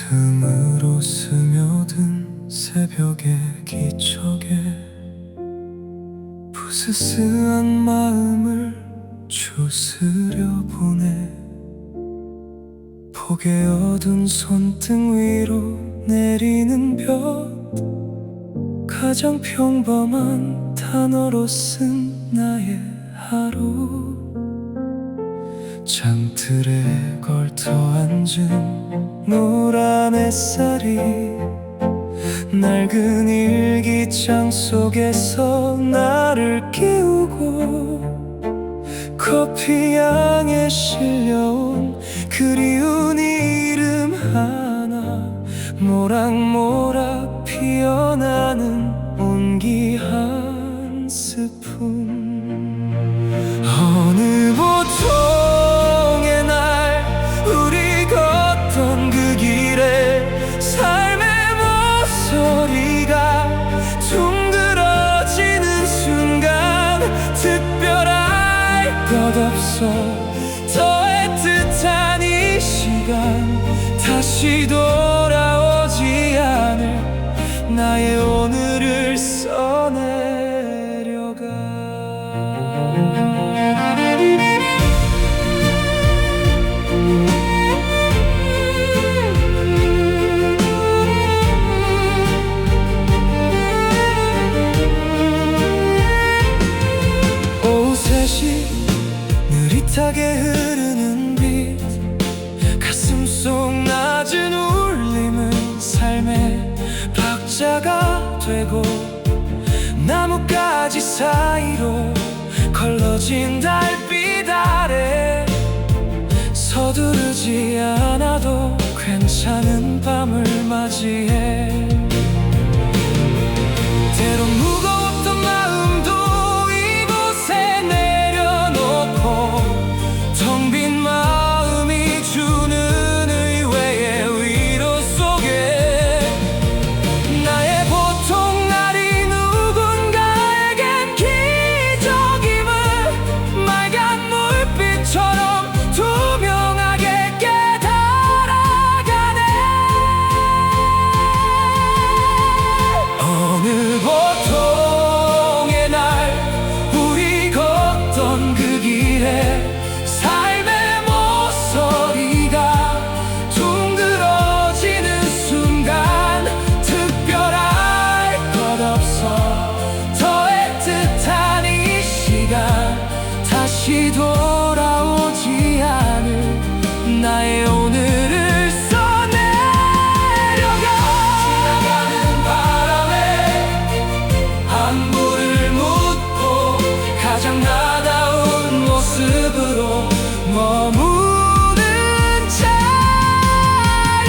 틈으로 스며든 새벽의 기척에 부스스한 마음을 추스려 보내. 폭에 어두운 손등 위로 내리는 볕, 가장 평범한 단어로 쓴 나의 하루. 창틀에 걸터 앉은 노란 햇살이 낡은 일기장 속에서 나를 깨우고, 커피 향에 실려온 그리운 이름 하나, 모락모락 피어나는 온기 한 스푼. 어느 보통의 날 우리 걷던 그 길에 삶의 모서리가 둥그러지는 순간, 특별할 것 없어 더 애틋한 이 시간, 다시 돌아오지 않을 나의 오늘을 써내려가. 오후 3시 느릿하게 흐르는 빛, 가슴 속 낮은 울림은 삶의 박자가 되고, 나뭇가지 사이로 걸러진 달빛 아래 서두르지 않아도 괜찮은 밤을 맞이해. 때론 무거웠던 마음도 이곳에 내려놓고, 텅 빈 마음이 주는 의외의 위로 속에 나의 보통 날이 누군가에겐 기적임을 맑은 물빛처럼 투명하게 깨달아가네. 어느 보통의 날 우리 걷던 그 길에 삶의 모서리가 둥그러지는 순간, 특별할 것 없어 더 애틋한 이 시간, 다시 돌아오지 않을 나의 오늘을 써내려가. 지나가는 바람에 안부를 묻고 가장 나다운 모습으로 머무는 자리.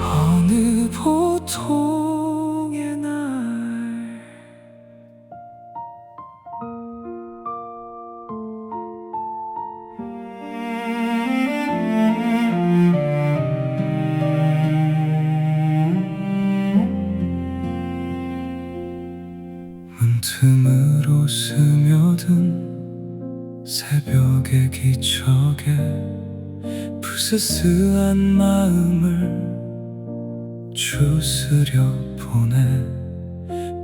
어느 보통의 날 문틈으로 스며든 새벽의 기척에 부스스한 마음을 추스려 보내.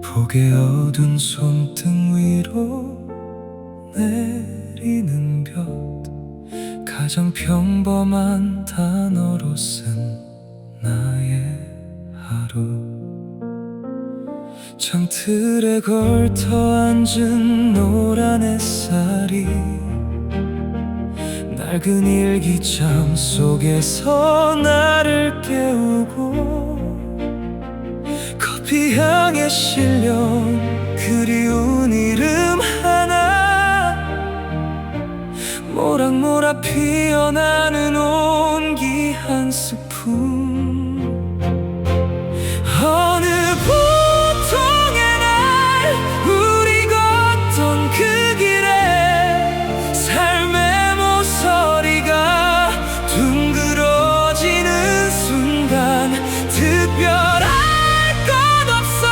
폭에 어두운 손등 위로 내리는 볕, 가장 평범한 단어로 쓴 나의 하루. 창틀에 걸터 앉은 노란 햇살이 낡은 일기장 속에서 나를 깨우고, 커피 향에 실려온 그리운 이름 하나, 모락모락 피어나는 온기 한 스푼. 어느 보통의 날 우리 걷던 그 길에 삶의 모서리가 둥그러지는 순간, 특별할 것 없어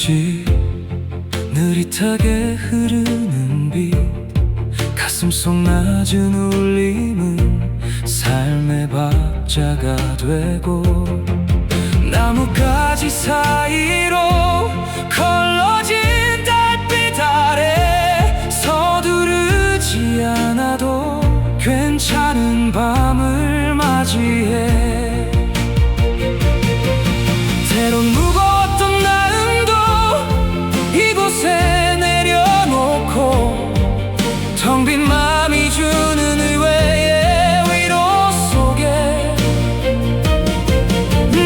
없이 느릿하게 흐르는 빛, 가슴속 낮은 울림은 삶의 박자가 되고, 나뭇가지 사이로 걸러진 달빛 아래 서두르지 않아도 괜찮은 밤을 맞이해. 때론 무거웠던 마음도 이곳에 내려놓고, 텅 빈 마음이 주는 의외의 위로 속에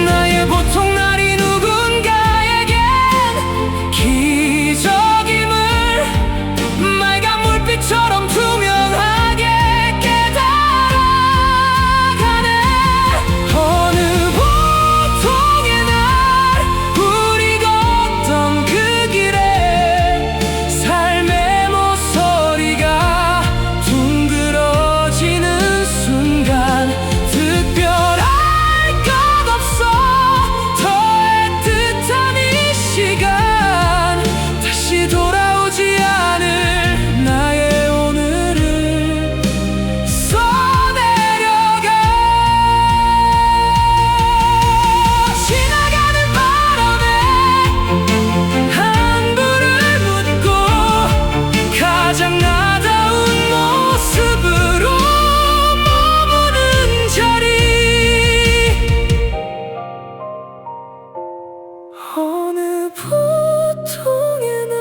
나의 보통날이 누군가에겐 기적임을 맑은 물빛처럼 투명하게 깨달아가네. 어느 보통의 날 우리 걷던 그 길에 삶의 모서리가 둥그러지는 순간, 특별할 것 없어 더 애틋한 이 시간, 다시 돌아오지 않을 나의 오늘을 써내려가. 지나가는 바람에 한 불을 묻고 가장 나다운 모습으로 머무는 자리. 어느 보통의 날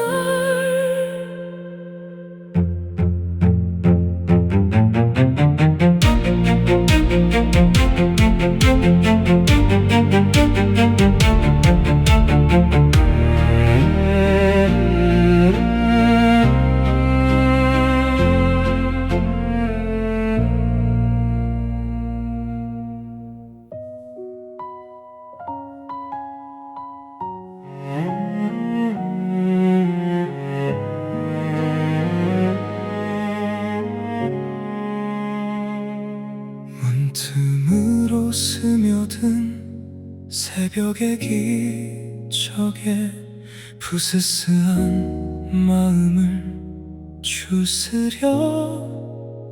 문틈으로 스며든 새벽의 기적에 부스스한 마음을 추스려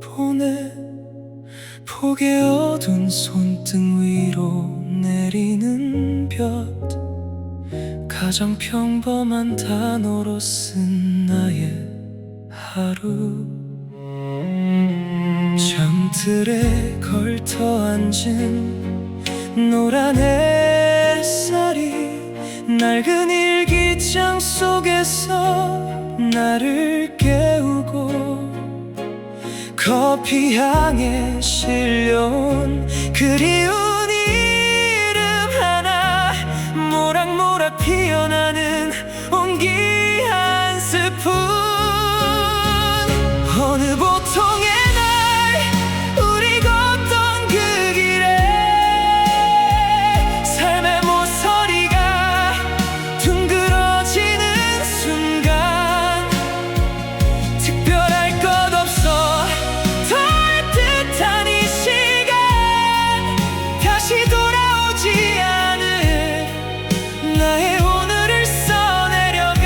보내. 폭에 어두운 손등 위로 내리는 볕, 가장 평범한 단어로 쓴 나의 하루. 창틀에 걸터 앉은 노란 햇살이 낡은 일기장 속에서 나를 깨우고, 커피 향에 실려온 그리운 이름 하나, 모락모락 피어나는 온기 한 스푼. 어느 보통의 날 우리 걷던 그 길에 삶의 모서리가 둥그러지는 순간, 특별할 것 없어 더 애틋한 이 시간, 다시 돌아오지 않을 나의 오늘을 써내려가.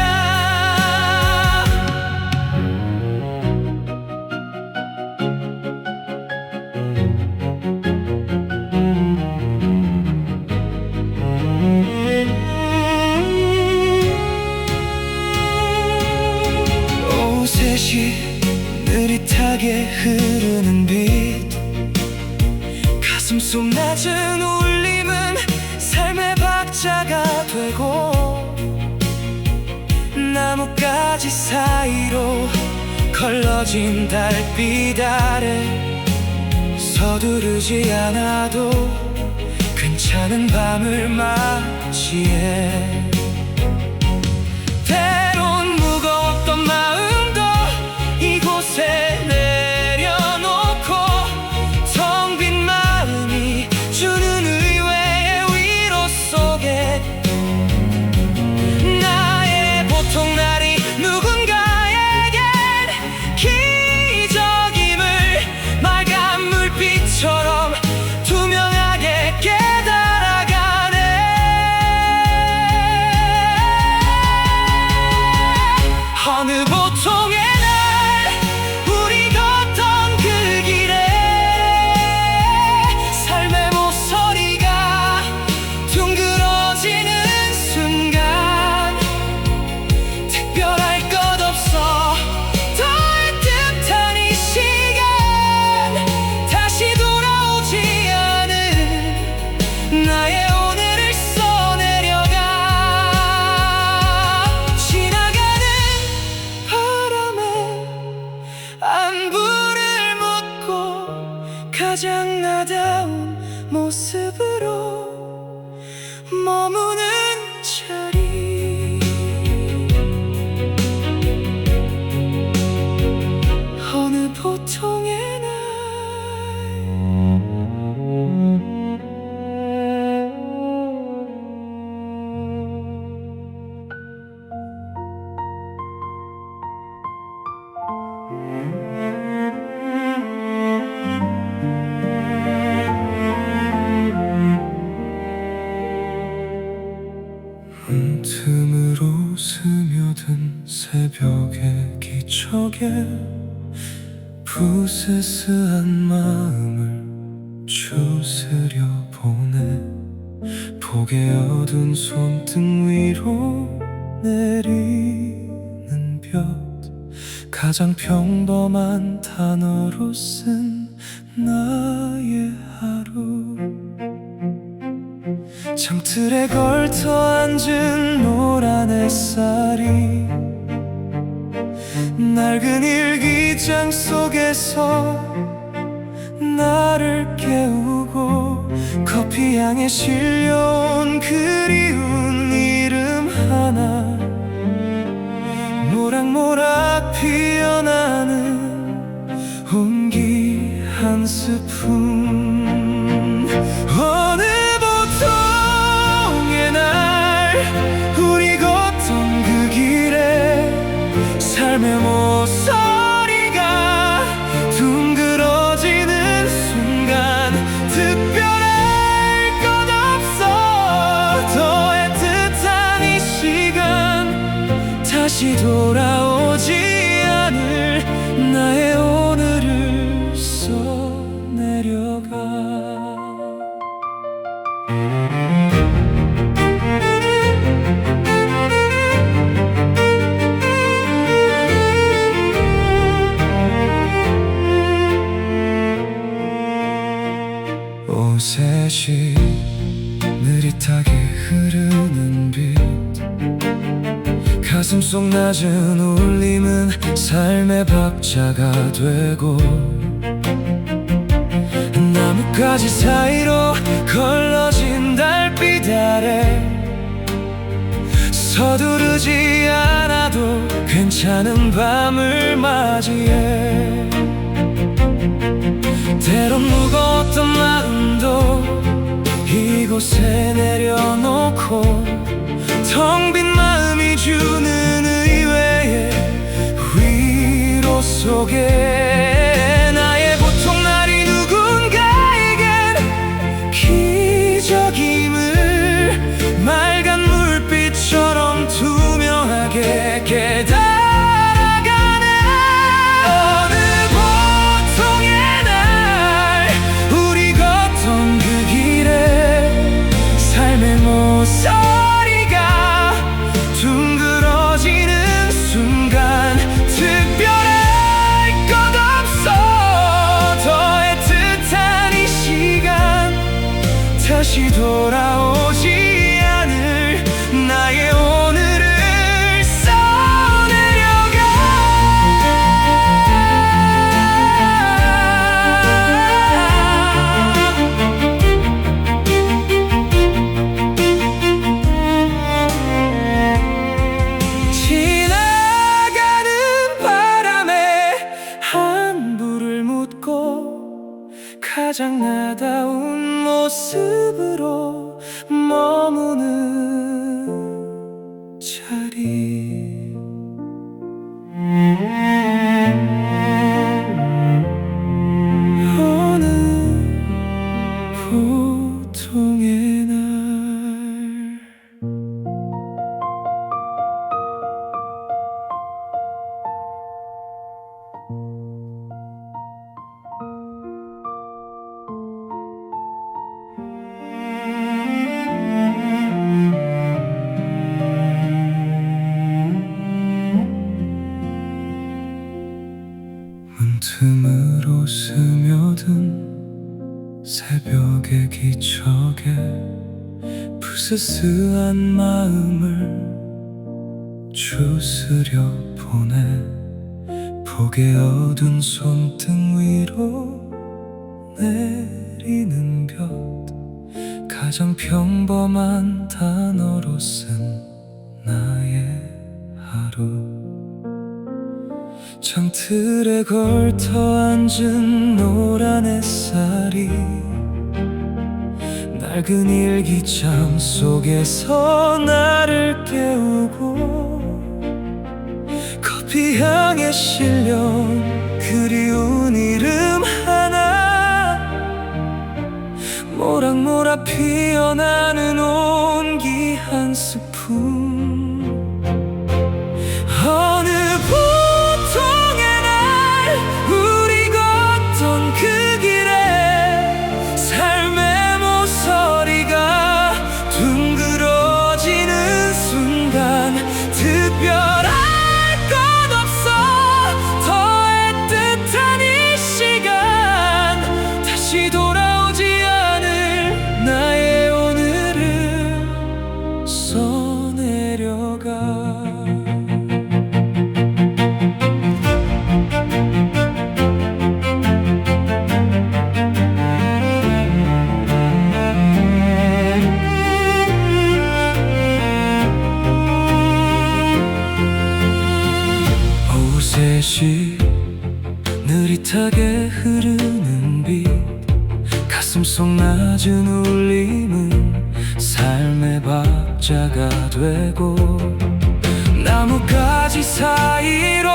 오후 3시 느릿하게 흐르는 빛, 가슴속 낮은 울림은 삶의 박자가 되고, 나뭇가지 사이로 걸러진 달빛 아래 서두르지 않아도 괜찮은 밤을 맞이해. 때론 무거웠던 마음도 이곳에 내려놓고, 텅 빈 마음이 주는 의외의 위로 속에 나의 보통날이 누군가에겐 기적임을 맑은 물빛처럼 투명하게 깨달아가네. 새벽의 기척에 부스스한 마음을 추스려 보내. 폭에 얻은 손등 위로 내리는 볕, 가장 평범한 단어로 쓴 나의 하루. 창틀에 걸터 앉은 노란 햇살이 낡은 일기장 속에서 나를 깨우고, 커피향에 실려온 그리운 이름 하나, 모락모락 피어나는 온기 한 스푼. 어느 보통의 날 우리 걷던 그 길에 삶의 모서리가 둥그러지는 순간, 특별할 것 없어. 더 애틋한 이 시간 다시 돌아오지 않을 나의 오늘을 써내려가. 오셋이 느릿하게 흐르는 빛, 가슴속 낮은 울림은 삶의 박자가 되고, 나뭇가지 사이로 걸러진 달빛 아래 서두르지 않아도 괜찮은 밤을 맞이해. 때론 무거웠던 마음도 이곳에 내려놓고, 텅 빈 마음이 주는 의외의 위로 속에, 나의 보통날이 누군가에겐 기적임을 맑은 물빛처럼 투명하게 깨달아가네. 어느 보통의 날 우리 걷던 그 길에 삶의 모서리가 둥그러지는 순간, 특별할 것 없어. 더 애틋한 이 시간 다시 돌아오지 않을 나의 오늘을 써내려가. 지나가는 바람에 한 불을 묻고, 가장 나다운 모습으로 머무는 자리. 어느 보통의 날. 문틈으로 스며든 새벽의 기척에 부스스한 마음을 추스려 보내. 폭에 얻은 손등 위로 내리는 볕, 가장 평범한 단어로 쓴 나의 하루. 창틀에 걸터 앉은 노란 햇살이 낡은 일기장 속에서 나를 깨우고, 커피향에 실려온 그리운 이름 하나, 모락모락 피어나는 온기 한 스푼. 어느 박자가 되고 나뭇가지 사이로